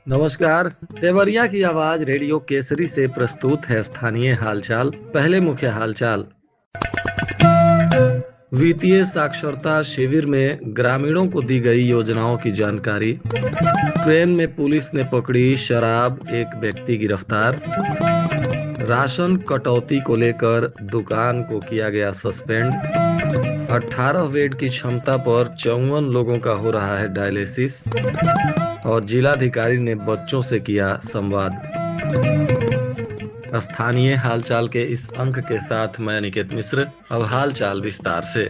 नमस्कार। देवरिया की आवाज रेडियो केसरी से प्रस्तुत है स्थानीय हालचाल। पहले मुख्य हालचाल। वित्तीय साक्षरता शिविर में ग्रामीणों को दी गई योजनाओं की जानकारी। ट्रेन में पुलिस ने पकड़ी शराब, एक व्यक्ति गिरफ्तार। राशन कटौती को लेकर दुकान को किया गया सस्पेंड। 18 बेड की क्षमता पर 54 लोगों का हो रहा है डायलिसिस। और जिलाधिकारी ने बच्चों से किया संवाद। स्थानीय हालचाल के इस अंक के साथ मैं अनिकेत मिश्र। अब हालचाल विस्तार से।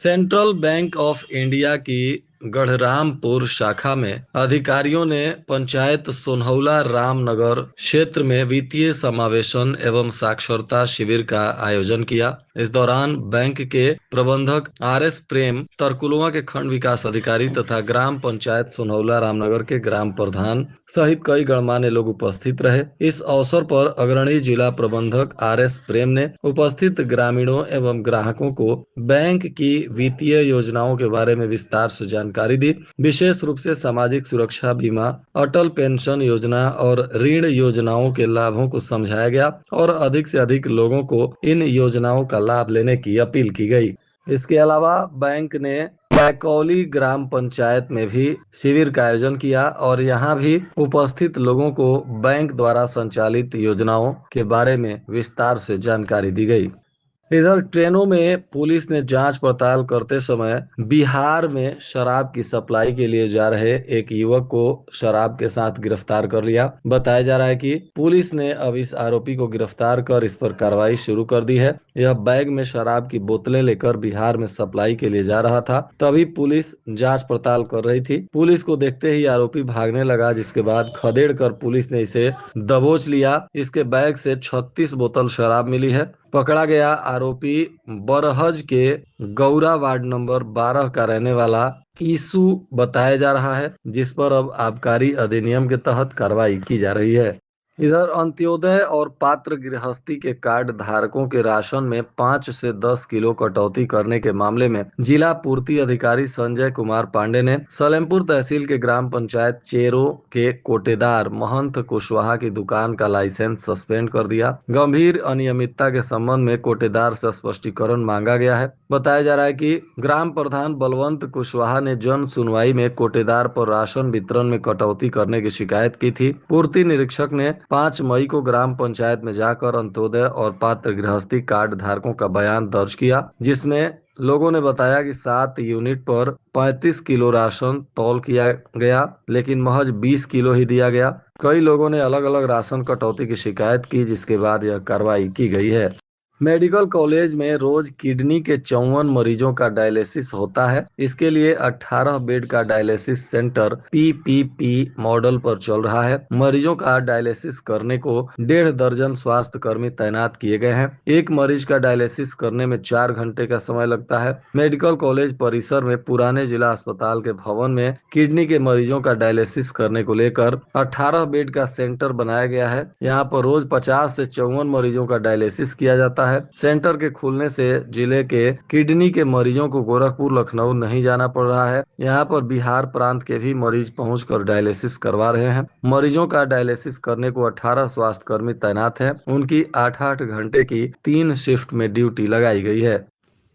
सेंट्रल बैंक ऑफ इंडिया की गढ़रामपुर शाखा में अधिकारियों ने पंचायत सोनहौला रामनगर क्षेत्र में वित्तीय समावेशन एवं साक्षरता शिविर का आयोजन किया। इस दौरान बैंक के प्रबंधक आर.एस. प्रेम, तरकुलवा के खंड विकास अधिकारी तथा ग्राम पंचायत सोनहौला रामनगर के ग्राम प्रधान सहित कई गणमान्य लोग उपस्थित रहे। इस अवसर पर अग्रणी जिला प्रबंधक आर.एस. प्रेम ने उपस्थित ग्रामीणों एवं ग्राहकों को बैंक की वित्तीय योजनाओं के बारे में विस्तार से जानकारी दी। विशेष रूप से सामाजिक सुरक्षा बीमा, अटल पेंशन योजना और ऋण योजनाओं के लाभों को समझाया गया और अधिक से अधिक लोगों को इन योजनाओं का लाभ लेने की अपील की गई। इसके अलावा बैंक ने बैकौली ग्राम पंचायत में भी शिविर का आयोजन किया और यहां भी उपस्थित लोगों को बैंक द्वारा संचालित योजनाओं के बारे में विस्तार से जानकारी दी गई। इधर ट्रेनों में पुलिस ने जांच पड़ताल करते समय बिहार में शराब की सप्लाई के लिए जा रहे एक युवक को शराब के साथ गिरफ्तार कर लिया। बताया जा रहा है कि पुलिस ने अब इस आरोपी को गिरफ्तार कर इस पर कार्रवाई शुरू कर दी है। यह बैग में शराब की बोतलें लेकर बिहार में सप्लाई के लिए जा रहा था। तभी पुलिस जांच पड़ताल कर रही थी। पुलिस को देखते ही आरोपी भागने लगा, जिसके बाद खदेड़ कर पुलिस ने इसे दबोच लिया। इसके बैग से 36 बोतल शराब मिली है। पकड़ा गया आरोपी बरहज के गौरा वार्ड नंबर 12 का रहने वाला ईसु बताया जा रहा है, जिस पर अब आबकारी अधिनियम के तहत कार्रवाई की जा रही है। इधर अंत्योदय और पात्र गृहस्थी के कार्ड धारकों के राशन में 5 से 10 किलो कटौती करने के मामले में जिला पूर्ति अधिकारी संजय कुमार पांडे ने सलेमपुर तहसील के ग्राम पंचायत चेरो के कोटेदार महंत कुशवाहा की दुकान का लाइसेंस सस्पेंड कर दिया। गंभीर अनियमितता के संबंध में कोटेदार से स्पष्टीकरण मांगा गया है। बताया जा रहा है कि ग्राम प्रधान बलवंत कुशवाहा ने जन सुनवाई में कोटेदार पर राशन वितरण में कटौती करने की शिकायत की थी। पूर्ति निरीक्षक ने 5 मई को ग्राम पंचायत में जाकर अंत्योदय और पात्र गृहस्थी कार्ड धारकों का बयान दर्ज किया, जिसमें लोगों ने बताया कि 7 यूनिट पर 35 किलो राशन तौल किया गया, लेकिन महज 20 किलो ही दिया गया। कई लोगों ने अलग अलग राशन कटौती की शिकायत की, जिसके बाद यह कार्रवाई की गई है। मेडिकल कॉलेज में रोज किडनी के 54 मरीजों का डायलिसिस होता है। इसके लिए 18 बेड का डायलिसिस सेंटर पीपीपी मॉडल पर चल रहा है। मरीजों का डायलिसिस करने को 1.5 दर्जन स्वास्थ्य कर्मी तैनात किए गए हैं। एक मरीज का डायलिसिस करने में 4 घंटे का समय लगता है। मेडिकल कॉलेज परिसर में पुराने जिला अस्पताल के भवन में किडनी के मरीजों का डायलिसिस करने को लेकर 18 बेड का सेंटर बनाया गया है। यहाँ पर रोज 50 से 54 मरीजों का डायलिसिस किया जाता है। सेंटर के खुलने से जिले के किडनी के मरीजों को गोरखपुर, लखनऊ नहीं जाना पड़ रहा है। यहाँ पर बिहार प्रांत के भी मरीज पहुंचकर डायलिसिस करवा रहे हैं। मरीजों का डायलिसिस करने को 18 स्वास्थ्य कर्मी तैनात हैं। उनकी 8-8 घंटे की 3 शिफ्ट में ड्यूटी लगाई गई है।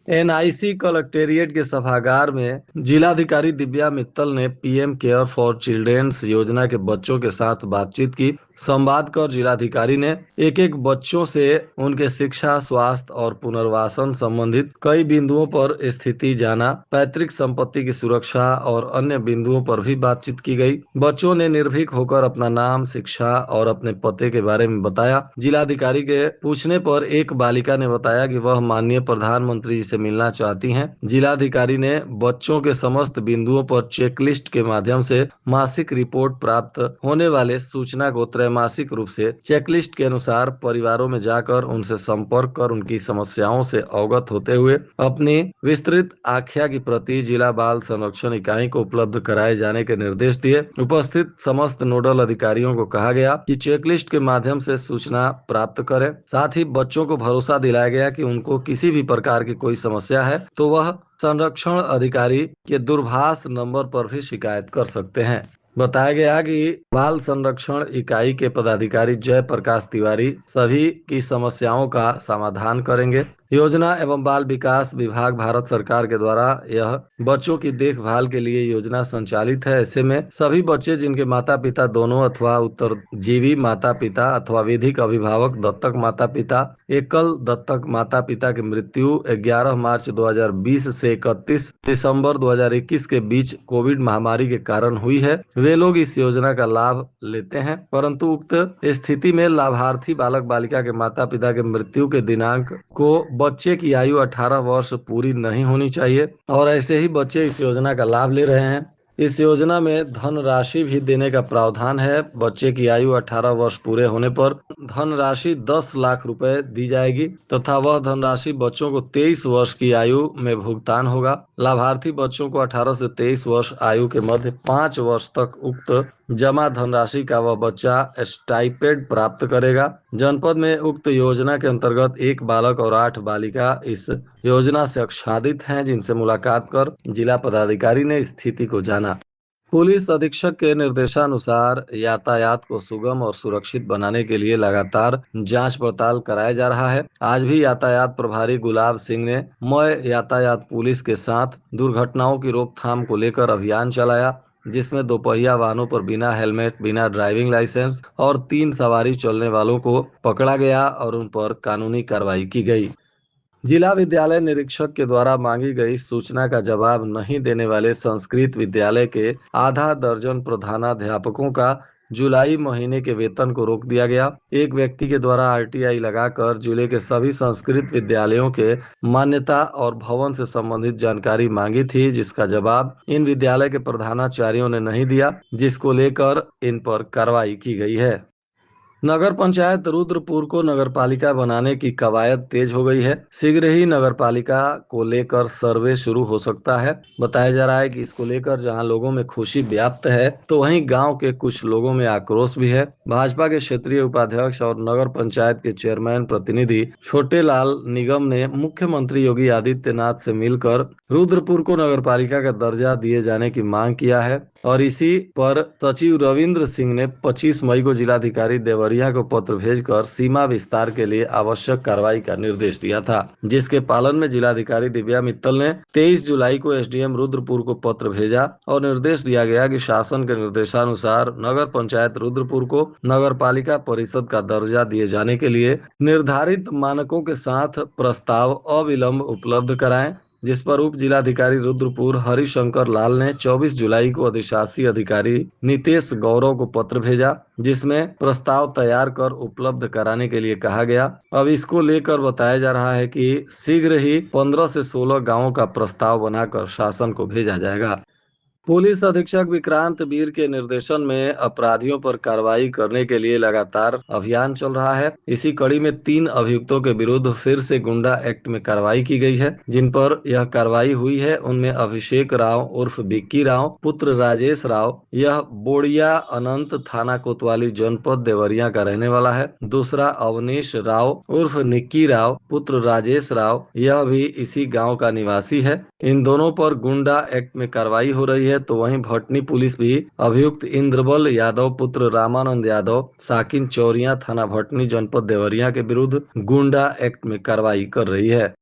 एनआईसी कलेक्टेरिएट के सभागार में जिलाधिकारी दिव्या मित्तल ने पीएम केयर फॉर चिल्ड्रेंस योजना के बच्चों के साथ बातचीत की। संवाद कर जिलाधिकारी ने एक एक बच्चों से उनके शिक्षा, स्वास्थ्य और पुनर्वासन संबंधित कई बिंदुओं पर स्थिति जाना। पैतृक संपत्ति की सुरक्षा और अन्य बिंदुओं पर भी बातचीत की गई। बच्चों ने निर्भीक होकर अपना नाम, शिक्षा और अपने पते के बारे में बताया। जिलाधिकारी के पूछने पर एक बालिका ने बताया कि वह माननीय प्रधानमंत्री जी से मिलना चाहती हैं। जिलाधिकारी ने बच्चों के समस्त बिंदुओं पर चेकलिस्ट के माध्यम से मासिक रिपोर्ट प्राप्त होने वाले सूचना को त्रैमासिक रूप से चेकलिस्ट के अनुसार परिवारों में जाकर उनसे संपर्क कर उनकी समस्याओं से अवगत होते हुए अपनी विस्तृत आख्या की प्रति जिला बाल संरक्षण इकाई को उपलब्ध कराए जाने के निर्देश दिए। उपस्थित समस्त नोडल अधिकारियों को कहा गया कि चेकलिस्ट के माध्यम से सूचना प्राप्त करें। साथ ही बच्चों को भरोसा दिलाया गया कि उनको किसी भी प्रकार की कोई समस्या है तो वह संरक्षण अधिकारी के दूरभाष नंबर पर भी शिकायत कर सकते हैं। बताया गया कि बाल संरक्षण इकाई के पदाधिकारी जय प्रकाश तिवारी सभी की समस्याओं का समाधान करेंगे। योजना एवं बाल विकास विभाग भारत सरकार के द्वारा यह बच्चों की देखभाल के लिए योजना संचालित है। ऐसे में सभी बच्चे जिनके माता पिता दोनों अथवा उत्तरजीवी माता पिता अथवा विधिक अभिभावक दत्तक माता पिता एकल दत्तक माता पिता की मृत्यु 11 मार्च 2020 से 31 दिसंबर 2021 के बीच कोविड महामारी के कारण हुई है, वे लोग इस योजना का लाभ लेते हैं। परंतु उक्त स्थिति में लाभार्थी बालक बालिका के माता पिता के मृत्यु के दिनांक को बच्चे की आयु 18 वर्ष पूरी नहीं होनी चाहिए और ऐसे ही बच्चे इस योजना का लाभ ले रहे हैं। इस योजना में धनराशि भी देने का प्रावधान है। बच्चे की आयु 18 वर्ष पूरे होने पर धनराशि 10 लाख रुपए दी जाएगी तथा वह धनराशि बच्चों को 23 वर्ष की आयु में भुगतान होगा। लाभार्थी बच्चों को 18 से 23 वर्ष आयु के मध्य 5 वर्ष तक उक्त जमा धनराशि का वह बच्चा स्टाइपेंड प्राप्त करेगा। जनपद में उक्त योजना के अंतर्गत 1 बालक और 8 बालिका इस योजना से आच्छादित हैं, जिनसे मुलाकात कर जिला पदाधिकारी ने स्थिति को जाना। पुलिस अधीक्षक के निर्देशानुसार यातायात को सुगम और सुरक्षित बनाने के लिए लगातार जांच पड़ताल कराया जा रहा है। आज भी यातायात प्रभारी गुलाब सिंह ने मय यातायात पुलिस के साथ दुर्घटनाओं की रोकथाम को लेकर अभियान चलाया, जिसमें दोपहिया वाहनों पर बिना हेलमेट, बिना ड्राइविंग लाइसेंस और 3 सवारी चलने वालों को पकड़ा गया और उन पर कानूनी कार्रवाई की गई। जिला विद्यालय निरीक्षक के द्वारा मांगी गई सूचना का जवाब नहीं देने वाले संस्कृत विद्यालय के आधा दर्जन प्रधानाध्यापकों का जुलाई महीने के वेतन को रोक दिया गया। एक व्यक्ति के द्वारा आरटीआई लगाकर जिले के सभी संस्कृत विद्यालयों के मान्यता और भवन से संबंधित जानकारी मांगी थी, जिसका जवाब इन विद्यालय के प्रधानाचार्यों ने नहीं दिया, जिसको लेकर इन पर कार्रवाई की गई है। नगर पंचायत रुद्रपुर को नगरपालिका बनाने की कवायद तेज हो गई है। शीघ्र ही नगरपालिका को लेकर सर्वे शुरू हो सकता है। बताया जा रहा है कि इसको लेकर जहां लोगों में खुशी व्याप्त है तो वहीं गांव के कुछ लोगों में आक्रोश भी है। भाजपा के क्षेत्रीय उपाध्यक्ष और नगर पंचायत के चेयरमैन प्रतिनिधि छोटेलाल निगम ने मुख्यमंत्री योगी आदित्यनाथ से मिलकर रुद्रपुर को नगरपालिका का दर्जा दिए जाने की मांग किया है और इसी पर सचिव रविंद्र सिंह ने 25 मई को जिलाधिकारी देवरिया को पत्र भेजकर सीमा विस्तार के लिए आवश्यक कार्रवाई का निर्देश दिया था, जिसके पालन में जिलाधिकारी दिव्या मित्तल ने 23 जुलाई को एसडीएम रुद्रपुर को पत्र भेजा और निर्देश दिया गया कि शासन के निर्देशानुसार नगर पंचायत रुद्रपुर को नगरपालिका परिषद का दर्जा दिए जाने के लिए निर्धारित मानकों के साथ प्रस्ताव अविलंब उपलब्ध कराएं, जिस पर उप जिलाधिकारी रुद्रपुर हरिशंकर लाल ने 24 जुलाई को अधिशासी अधिकारी नितेश गौरव को पत्र भेजा, जिसमें प्रस्ताव तैयार कर उपलब्ध कराने के लिए कहा गया। अब इसको लेकर बताया जा रहा है कि शीघ्र ही 15 से 16 गांवों का प्रस्ताव बनाकर शासन को भेजा जाएगा। पुलिस अधीक्षक विक्रांत वीर के निर्देशन में अपराधियों पर कार्रवाई करने के लिए लगातार अभियान चल रहा है। इसी कड़ी में 3 अभियुक्तों के विरुद्ध फिर से गुंडा एक्ट में कार्रवाई की गई है। जिन पर यह कार्रवाई हुई है उनमें अभिषेक राव उर्फ बिक्की राव पुत्र राजेश राव, यह बोड़िया अनंत थाना कोतवाली जनपद देवरिया का रहने वाला है। दूसरा अवनीश राव उर्फ निक्की राव पुत्र राजेश राव, यह भी इसी गाँव का निवासी है। इन दोनों पर गुंडा एक्ट में कार्रवाई हो रही है। तो वहीं भटनी पुलिस भी अभियुक्त इंद्रबल यादव पुत्र रामानंद यादव साकिन चौरिया थाना भटनी जनपद देवरिया के विरुद्ध गुंडा एक्ट में कार्रवाई कर रही है।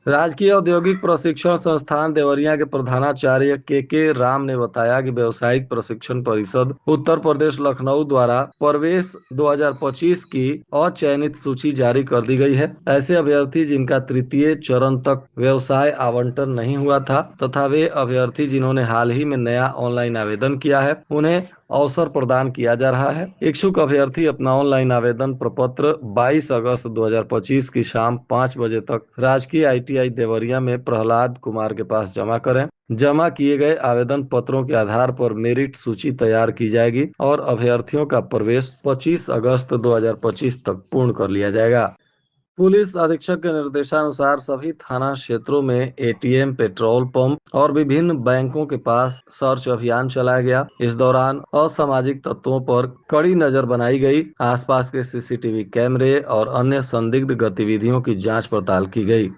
राजकीय औद्योगिक प्रशिक्षण संस्थान देवरिया के प्रधानाचार्य के राम ने बताया कि व्यावसायिक प्रशिक्षण परिषद उत्तर प्रदेश लखनऊ द्वारा प्रवेश 2025 की अचयनित सूची जारी कर दी गई है। ऐसे अभ्यर्थी जिनका तृतीय चरण तक व्यवसाय आवंटन नहीं हुआ था तथा वे अभ्यर्थी जिन्होंने हाल ही में नया ऑनलाइन आवेदन किया है, उन्हें अवसर प्रदान किया जा रहा है। इच्छुक अभ्यर्थी अपना ऑनलाइन आवेदन प्रपत्र 22 अगस्त 2025 की शाम 5 बजे तक राजकीय ITI देवरिया में प्रहलाद कुमार के पास जमा करें। जमा किए गए आवेदन पत्रों के आधार पर मेरिट सूची तैयार की जाएगी और अभ्यर्थियों का प्रवेश 25 अगस्त 2025 तक पूर्ण कर लिया जाएगा। पुलिस अधीक्षक के निर्देशानुसार सभी थाना क्षेत्रों में एटीएम, पेट्रोल पंप और विभिन्न बैंकों के पास सर्च अभियान चलाया गया। इस दौरान असामाजिक तत्वों पर कड़ी नजर बनाई गई। आसपास के सीसीटीवी कैमरे और अन्य संदिग्ध गतिविधियों की जांच पड़ताल की गई।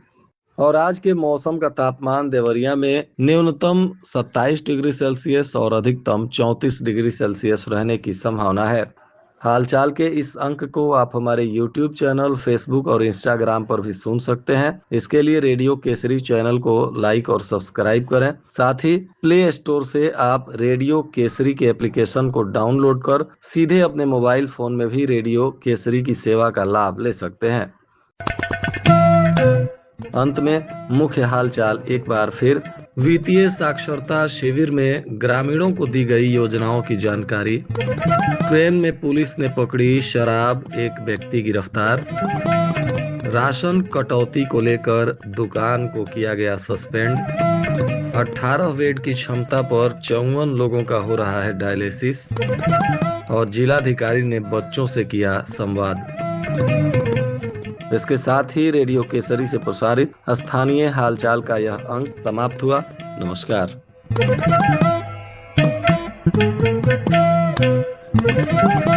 और आज के मौसम का तापमान देवरिया में न्यूनतम 27 डिग्री सेल्सियस और अधिकतम 34 डिग्री सेल्सियस रहने की संभावना है। हालचाल के इस अंक को आप हमारे YouTube चैनल, Facebook और Instagram पर भी सुन सकते हैं। इसके लिए रेडियो केसरी चैनल को लाइक और सब्सक्राइब करें। साथ ही प्ले स्टोर से आप रेडियो केसरी के एप्लीकेशन को डाउनलोड कर सीधे अपने मोबाइल फोन में भी रेडियो केसरी की सेवा का लाभ ले सकते हैं। अंत में मुख्य हालचाल एक बार फिर। वित्तीय साक्षरता शिविर में ग्रामीणों को दी गई योजनाओं की जानकारी। ट्रेन में पुलिस ने पकड़ी शराब, एक व्यक्ति गिरफ्तार। राशन कटौती को लेकर दुकान को किया गया सस्पेंड। 18 बेड की क्षमता पर 54 लोगों का हो रहा है डायलिसिस। और जिलाधिकारी ने बच्चों से किया संवाद। इसके साथ ही रेडियो केसरी से प्रसारित स्थानीय हालचाल का यह अंक समाप्त हुआ। नमस्कार।